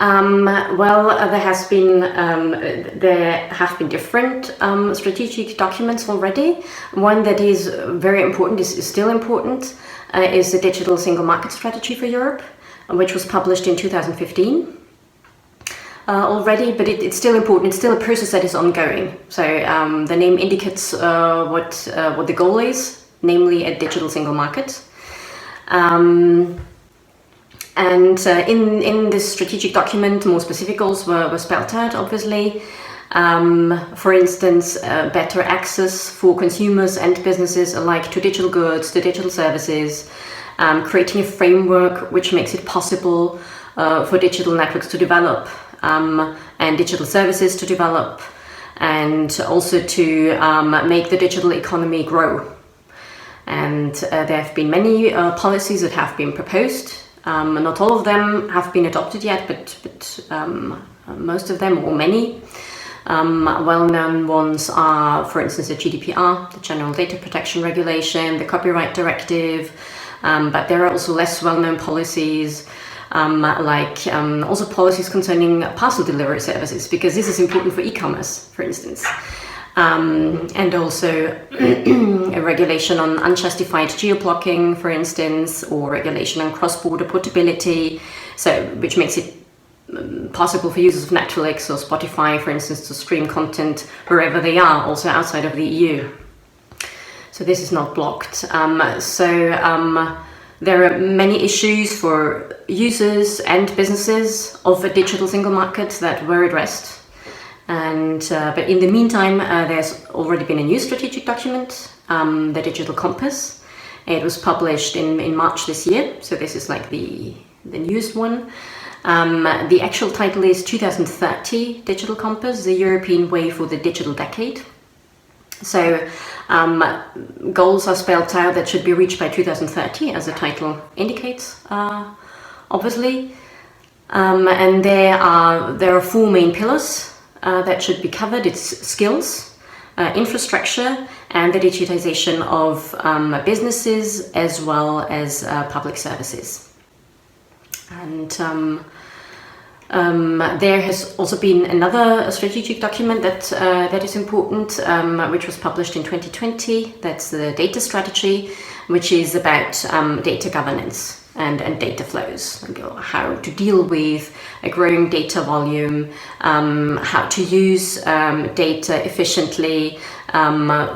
Well, there have been different strategic documents already. One that is very important, is still important, is the Digital Single Market Strategy for Europe, which was published in 2015 already, but it's still important. It's still a process that is ongoing. So the name indicates what the goal is, namely a digital single market. In this strategic document, more specific goals were spelled out, obviously. For instance, better access for consumers and businesses alike to digital goods, to digital services, creating a framework which makes it possible for digital networks to develop and digital services to develop, and also to make the digital economy grow. And there have been many policies that have been proposed. Not all of them have been adopted yet, but most of them, or many. Well-known ones are, for instance, the GDPR, the General Data Protection Regulation, the Copyright Directive, but there are also less well-known policies, also policies concerning parcel delivery services, because this is important for e-commerce, for instance. And also a regulation on unjustified geo-blocking, for instance, or regulation on cross-border portability, which makes it possible for users of Netflix or Spotify, for instance, to stream content wherever they are, also outside of the EU. So this is not blocked. There are many issues for users and businesses of a digital single market that were addressed. But in the meantime, there's already been a new strategic document, the Digital Compass. It was published in March this year, so this is like the newest one. The actual title is 2030 Digital Compass, the European Way for the Digital Decade. So goals are spelled out that should be reached by 2030, as the title indicates, obviously. And there are four main pillars that should be covered. It's skills, infrastructure, and the digitization of businesses as well as public services. And there has also been another strategic document that is important, which was published in 2020. That's the data strategy, which is about data governance and data flows, how to deal with a growing data volume, how to use data efficiently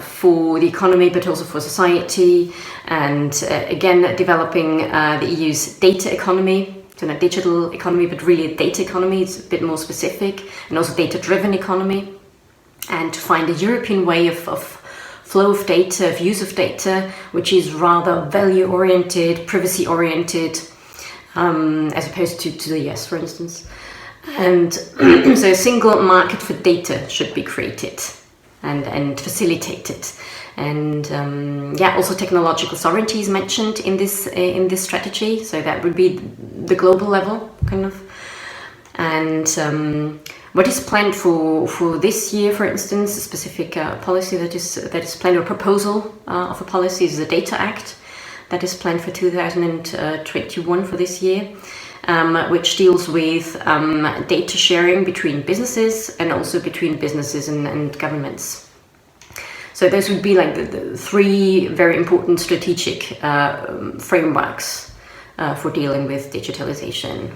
for the economy, but also for society, and again, developing the EU's data economy. So not digital economy, but really a data economy. It's a bit more specific, and also data-driven economy, and to find a European way of flow of data, of use of data, which is rather value-oriented, privacy-oriented, as opposed to the US, for instance. And so a single market for data should be created and facilitated. And also technological sovereignty is mentioned in this strategy. So that would be the global level, kind of. And what is planned for this year, for instance, a specific policy that is planned, or proposal of a policy, is the Data Act that is planned for 2021 for this year, which deals with data sharing between businesses and also between businesses and governments. So those would be like the three very important strategic frameworks for dealing with digitalization.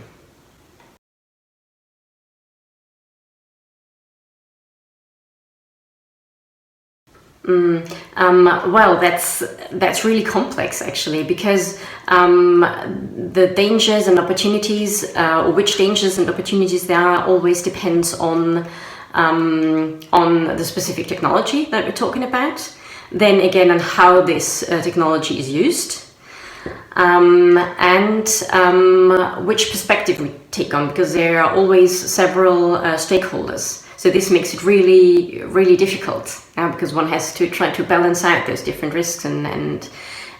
Well, that's really complex, actually, because the dangers and opportunities, or which dangers and opportunities there are, always depends on the specific technology that we're talking about. Then again, on how this technology is used, and which perspective we take on, because there are always several stakeholders. So this makes it really, really difficult, because one has to try to balance out those different risks and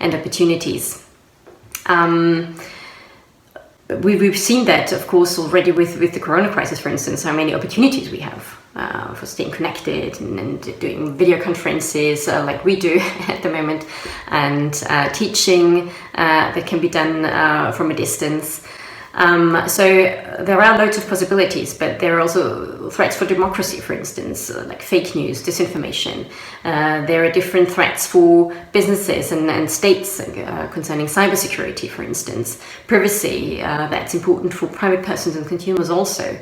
opportunities. We've seen that, of course, already with the Corona crisis, for instance, how many opportunities we have for staying connected and doing video conferences like we do at the moment, and teaching that can be done from a distance. So there are loads of possibilities, but there are also threats for democracy, for instance, like fake news, disinformation. There are different threats for businesses and states concerning cybersecurity, for instance. Privacy, that's important for private persons and consumers also.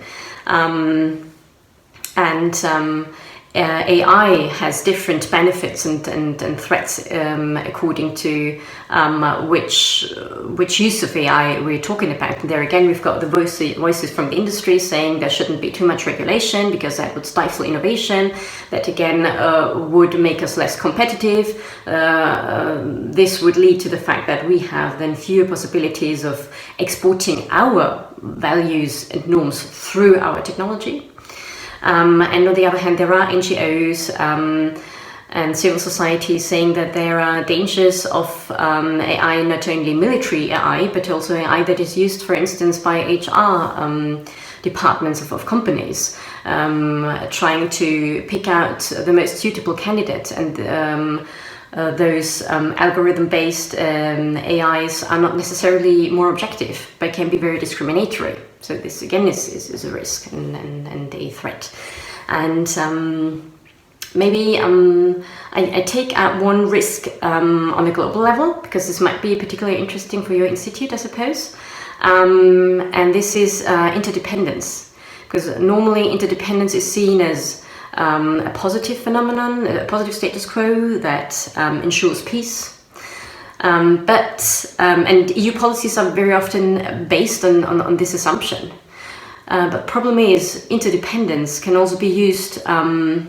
AI has different benefits and threats according to which use of AI we're talking about. And there again, we've got the voices from the industry saying there shouldn't be too much regulation because that would stifle innovation. That again would make us less competitive. This would lead to the fact that we have then fewer possibilities of exporting our values and norms through our technology. And on the other hand, there are NGOs and civil society saying that there are dangers of AI, not only military AI, but also AI that is used, for instance, by HR departments of companies, trying to pick out the most suitable candidate. And those algorithm-based AIs are not necessarily more objective, but can be very discriminatory. So this again is a risk and a threat. And maybe I take out one risk on a global level, because this might be particularly interesting for your institute, I suppose. And this is interdependence, because normally interdependence is seen as a positive phenomenon, a positive status quo that ensures peace. And EU policies are very often based on this assumption. But problem is, interdependence can also be used or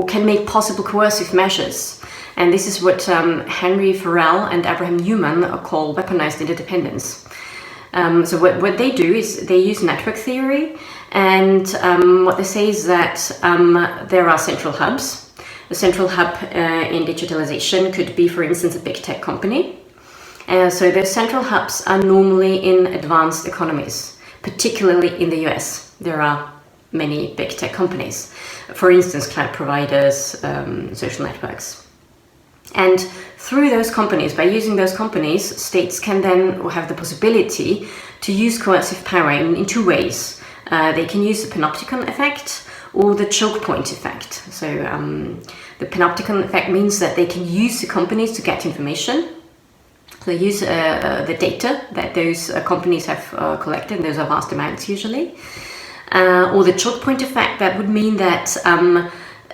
can make possible coercive measures. And this is what Henry Farrell and Abraham Newman call weaponized interdependence. So what they do is they use network theory, and what they say is that there are central hubs. A central hub in digitalization could be, for instance, a big tech company. So those central hubs are normally in advanced economies, particularly in the US. There are many big tech companies, for instance, cloud providers, social networks. And through those companies, by using those companies, states can then have the possibility to use coercive power in two ways. They can use the panopticon effect or the choke point effect. So the panopticon effect means that they can use the companies to get information. So they use the data that those companies have collected, and those are vast amounts usually. Or the choke point effect, that would mean that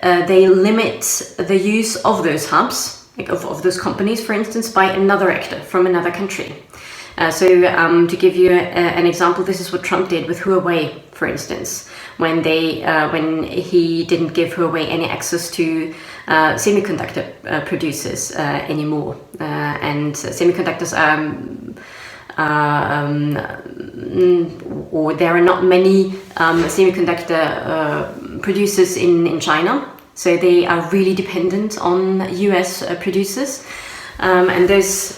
they limit the use of those hubs, like of those companies, for instance, by another actor from another country. So to give you an example, this is what Trump did with Huawei, for instance, when he didn't give Huawei any access to semiconductor producers anymore. And semiconductors or there are not many semiconductor producers in China. So they are really dependent on US producers, and these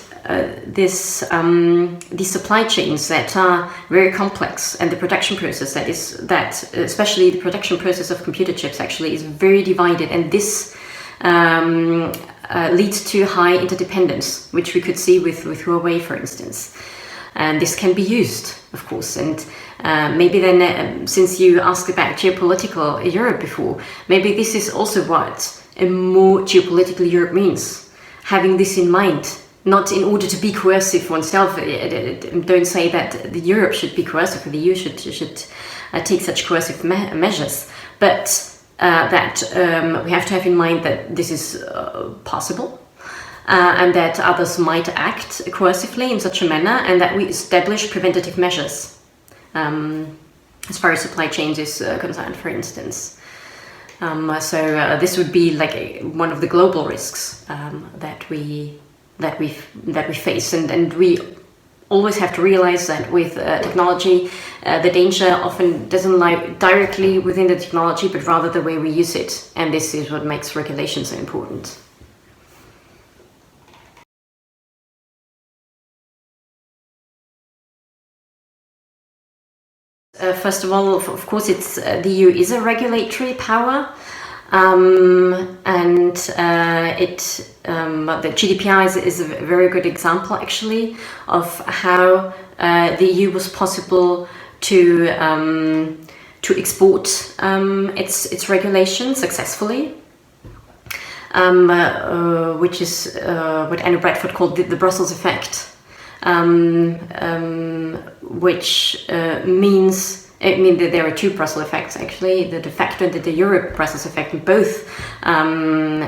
supply chains that are very complex, and the production process especially the production process of computer chips actually is very divided, and this leads to high interdependence, which we could see with Huawei, for instance. And this can be used, of course, and maybe then, since you asked about geopolitical Europe before, maybe this is also what a more geopolitical Europe means, having this in mind, not in order to be coercive oneself. Don't say that Europe should be coercive, or the EU should take such coercive measures, but that we have to have in mind that this is possible. And that others might act coercively in such a manner, and that we establish preventative measures as far as supply chains is concerned, for instance. So this would be like one of the global risks that we face, and we always have to realize that with technology, the danger often doesn't lie directly within the technology, but rather the way we use it, and this is what makes regulation so important. First of all, of course, the EU is a regulatory power, And the GDPR is a very good example, actually, of how the EU was possible to export its regulations successfully, which is what Anna Bradford called the Brussels effect, which means, I mean, there are two Brussels effects, actually, the de facto and the Euro Brussels effect, and both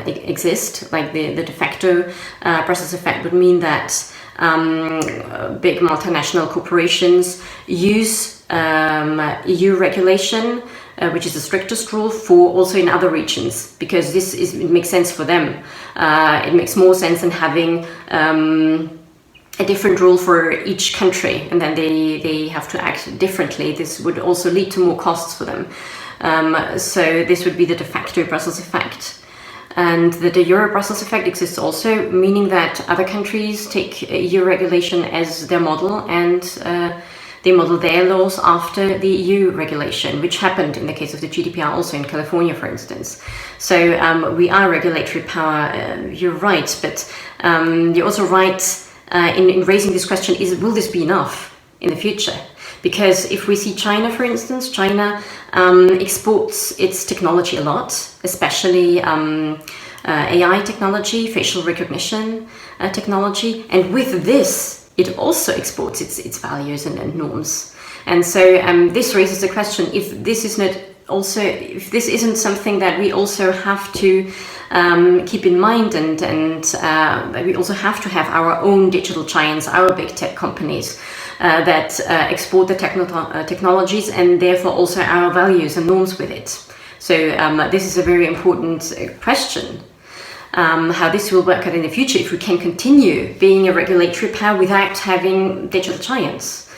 exist. Like the de facto Brussels effect would mean that big multinational corporations use EU regulation, which is the strictest rule, for also in other regions, because it makes sense for them. It makes more sense than having a different rule for each country, and then they have to act differently. This would also lead to more costs for them. So this would be the de facto Brussels effect. And the de jure Brussels effect exists also, meaning that other countries take EU regulation as their model, and they model their laws after the EU regulation, which happened in the case of the GDPR also in California, for instance. So we are regulatory power, you're right, but you're also right in raising this question, will this be enough in the future? Because if we see China, for instance, China exports its technology a lot, especially AI technology, facial recognition technology, and with this, it also exports its values and norms. And so this raises the question, if this isn't something that we also have to keep in mind, and that we also have to have our own digital giants, our big tech companies that export the technologies, and therefore also our values and norms with it. So this is a very important question, how this will work out in the future if we can continue being a regulatory power without having digital giants.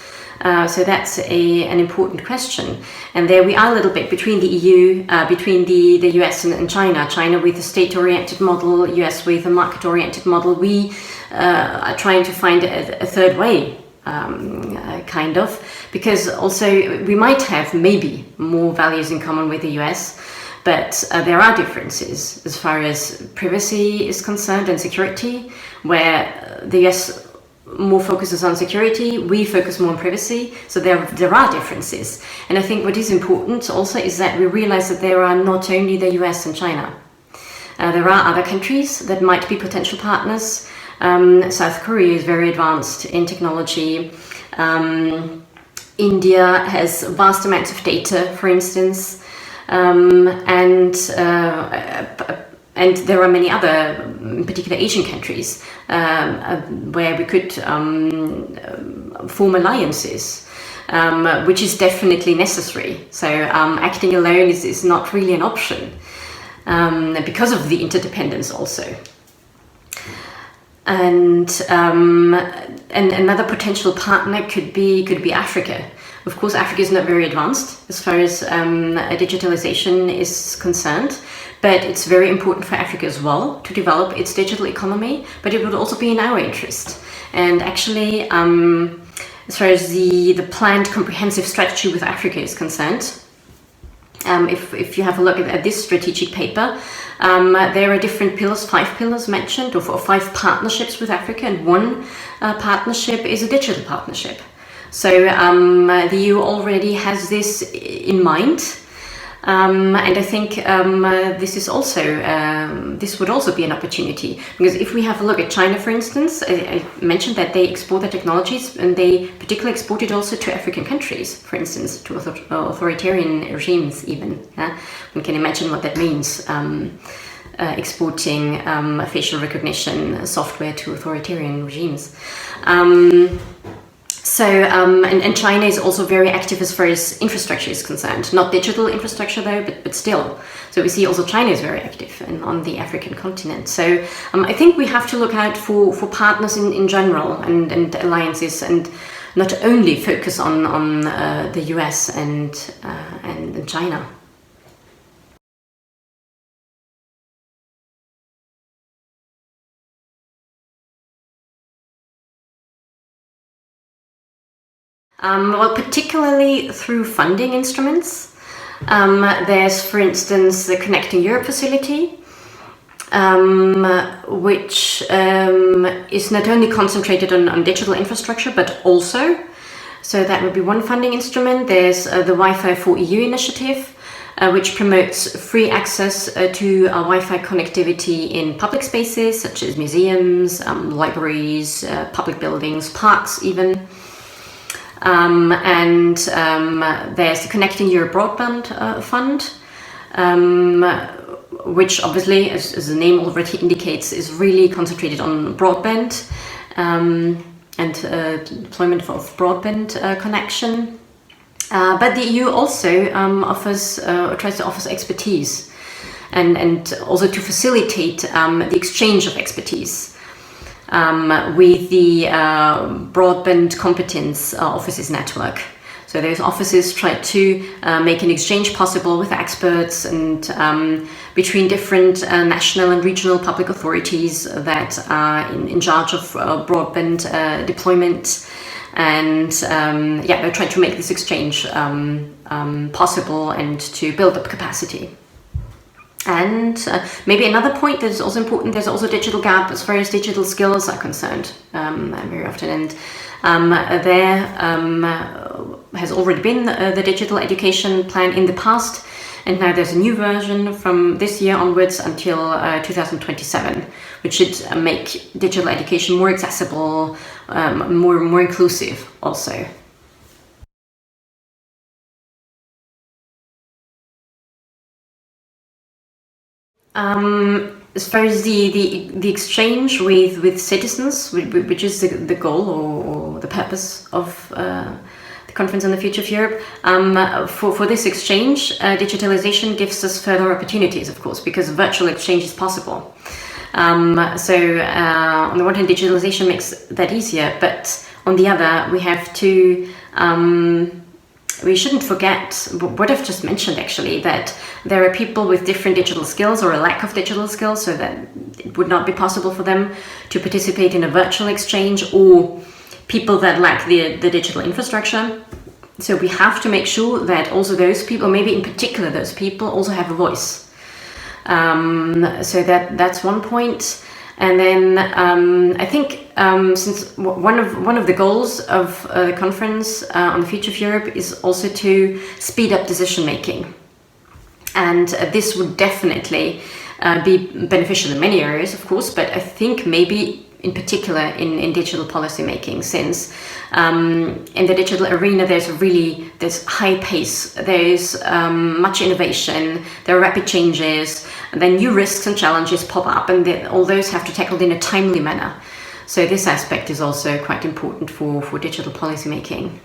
So that's an important question. And there we are a little bit between the EU, between the US and China. China with a state-oriented model, US with a market-oriented model. We are trying to find a third way, kind of, because also we might have maybe more values in common with the US, but there are differences as far as privacy is concerned and security, where the US more focuses on security, we focus more on privacy, so there are differences. And I think what is important also is that we realize that there are not only the US and China. There are other countries that might be potential partners. South Korea is very advanced in technology. India has vast amounts of data, for instance, and there are many other, in particular Asian countries, where we could form alliances, which is definitely necessary. So acting alone is not really an option, because of the interdependence also. And another potential partner could be Africa. Of course, Africa is not very advanced as far as digitalization is concerned, but it's very important for Africa as well to develop its digital economy, but it would also be in our interest. And actually, as far as the planned comprehensive strategy with Africa is concerned, if you have a look at this strategic paper, there are different pillars, 5 pillars mentioned, or 5 partnerships with Africa, and one partnership is a digital partnership. So the EU already has this in mind, and I think this would also be an opportunity, because if we have a look at China, for instance, I mentioned that they export their technologies, and they particularly export it also to African countries, for instance, to authoritarian regimes even. One can imagine what that means, exporting facial recognition software to authoritarian regimes. And China is also very active as far as infrastructure is concerned. Not digital infrastructure though, but still. So we see also China is very active on the African continent. So I think we have to look out for partners in general, and alliances, and not only focus on the US and China. Well, particularly through funding instruments. There's, for instance, the Connecting Europe facility, which is not only concentrated on digital infrastructure, but also, so that would be one funding instrument. There's the Wi-Fi for EU initiative, which promotes free access to Wi-Fi connectivity in public spaces, such as museums, libraries, public buildings, parks even. There's the Connecting Europe Broadband Fund, which obviously, as the name already indicates, is really concentrated on broadband and deployment of broadband connection. But the EU also tries to offer expertise and also to facilitate the exchange of expertise with the Broadband Competence Offices Network. So those offices try to make an exchange possible with experts and between different national and regional public authorities that are in charge of broadband deployment. And they're trying to make this exchange possible and to build up capacity. And maybe another point that is also important, there's also a digital gap as far as digital skills are concerned very often. And there has already been the digital education plan in the past, and now there's a new version from this year onwards until 2027, which should make digital education more accessible, more inclusive also. As far as the exchange with citizens, which is the goal or the purpose of the Conference on the Future of Europe, for this exchange, digitalization gives us further opportunities, of course, because virtual exchange is possible. On the one hand, digitalization makes that easier, but on the other, we have to we shouldn't forget what I've just mentioned, actually, that there are people with different digital skills or a lack of digital skills, so that it would not be possible for them to participate in a virtual exchange, or people that lack the digital infrastructure. So we have to make sure that also those people, maybe in particular those people, also have a voice. So that's one point. And then I think since one of the goals of the conference on the future of Europe is also to speed up decision making, and this would definitely be beneficial in many areas, of course, but I think maybe in particular in digital policy making, since in the digital arena there's high pace, there's much innovation, there are rapid changes, and then new risks and challenges pop up, and all those have to be tackled in a timely manner. So this aspect is also quite important for digital policy making.